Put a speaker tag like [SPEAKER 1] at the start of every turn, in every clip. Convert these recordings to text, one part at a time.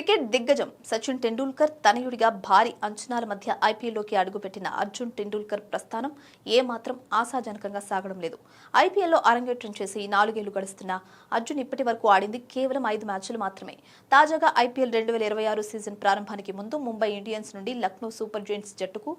[SPEAKER 1] Cricket దిగ్గజం సచిన్ టెండూల్కర్ తనయుడిగా భారీ అంచనాల మధ్య ఐపీఎల్లోకి అడుగుపెట్టిన అర్జున్ టెండూల్కర్ ప్రస్థానం ఏమాత్రం ఆశాజనకంగా సాగడం లేదు. ఐపీఎల్లో అరంగేట్రం చేసి 4 ఏళ్లు గడుస్తున్న అర్జున్ ఇప్పటి వరకు ఆడింది కేవలం 5 మ్యాచ్లు మాత్రమే. తాజాగా ఐపీఎల్ 2026 సీజన్ ప్రారంభానికి ముందు ముంబై ఇండియన్స్ నుండి లక్నో సూపర్ జెయింట్స్ జట్టుకు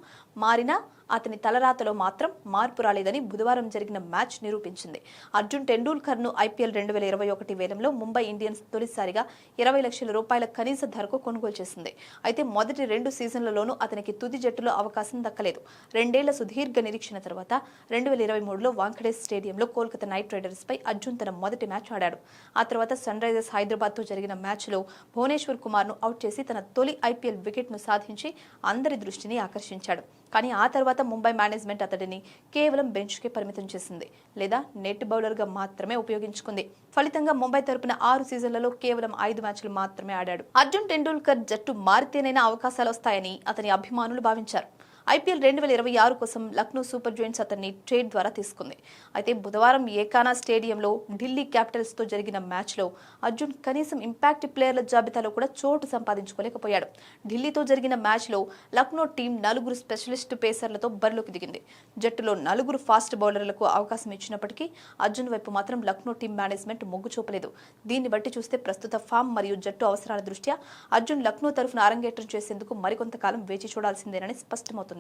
[SPEAKER 1] మారిన అతని తలరాతలో మాత్రం మార్పు రాలేదని బుధవారం జరిగిన మ్యాచ్ నిరూపించింది. అర్జున్ టెండూల్కర్ ను ఐపీఎల్ 2021 వేలంలో ముంబై ఇండియన్స్ తొలిసారిగా 20 లక్షల రూపాయల కనీస ధరకు కొనుగోలు చేసింది. అయితే మొదటి 2 సీజన్లలోనూ అతనికి తుది జట్టులో అవకాశం దక్కలేదు. 2 ఏళ్ల సుదీర్ఘ నిరీక్షణ తర్వాత 2023లో వాంఖడే స్టేడియంలో కోల్కతా నైట్ రైడర్స్ పై అర్జున్ తన మొదటి మ్యాచ్ ఆడాడు. ఆ తర్వాత సన్ రైజర్స్ హైదరాబాద్ తో జరిగిన మ్యాచ్లో భువనేశ్వర్ కుమార్ ను అవుట్ చేసి తన తొలి ఐపీఎల్ వికెట్ ను సాధించి అందరి దృష్టిని ఆకర్షించాడు. కానీ ఆ తర్వాత ముంబై మేనేజ్మెంట్ అతడిని కేవలం బెంచ్ కే పరిమితం చేసింది, లేదా నెట్ బౌలర్ గా మాత్రమే ఉపయోగించుకుంది. ఫలితంగా ముంబై తరపున 6 సీజన్లలో కేవలం 5 మ్యాచ్లు మాత్రమే ఆడాడు. అర్జున్ టెండూల్కర్ జట్టు మారితేనైనా అవకాశాలు వస్తాయని అతని అభిమానులు భావించారు. ఐపీఎల్ 2026 కోసం లక్నో సూపర్ జెయింట్స్ అతన్ని ట్రేడ్ ద్వారా తీసుకుంది. అయితే బుధవారం ఏకానా స్టేడియంలో ఢిల్లీ క్యాపిటల్స్ తో జరిగిన మ్యాచ్లో అర్జున్ కనీసం ఇంపాక్ట్ ప్లేయర్ల జాబితాలో కూడా చోటు సంపాదించుకోలేకపోయాడు. ఢిల్లీతో జరిగిన మ్యాచ్లో లక్నో టీం 4 స్పెషలిస్ట్ పేసర్లతో బరిలోకి దిగింది. జట్టులో 4 ఫాస్ట్ బౌలర్లకు అవకాశం ఇచ్చినప్పటికీ అర్జున్ వైపు మాత్రం లక్నో టీం మేనేజ్మెంట్ మొగ్గు చూపలేదు. దీన్ని బట్టి చూస్తే ప్రస్తుత ఫామ్ మరియు జట్టు అవసరాల దృష్ట్యా అర్జున్ లక్నో తరఫున అరంగేట్రం చేసేందుకు మరికొంతకాలం వేచి చూడాల్సిందేనని స్పష్టమవుతుంది.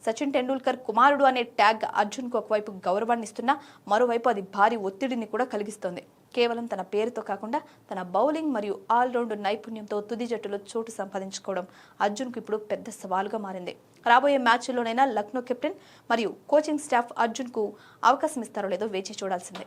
[SPEAKER 1] సచిన్ టెండూల్కర్ కుమారుడు అనే ట్యాగ్ అర్జున్ కు ఒకవైపు గౌరవాన్ని ఇస్తున్నా మరోవైపు అది భారీ ఒత్తిడిని కూడా కలిగిస్తోంది. కేవలం తన పేరుతో కాకుండా తన బౌలింగ్ మరియు ఆల్రౌండ్ నైపుణ్యంతో తుది జట్టులో చోటు సంపాదించుకోవడం అర్జున్ కు ఇప్పుడు పెద్ద సవాలుగా మారింది. రాబోయే మ్యాచ్ల్లోనైనా లక్నో కెప్టెన్ మరియు కోచింగ్ స్టాఫ్ అర్జున్ కు అవకాశం ఇస్తారో లేదో వేచి చూడాల్సిందే.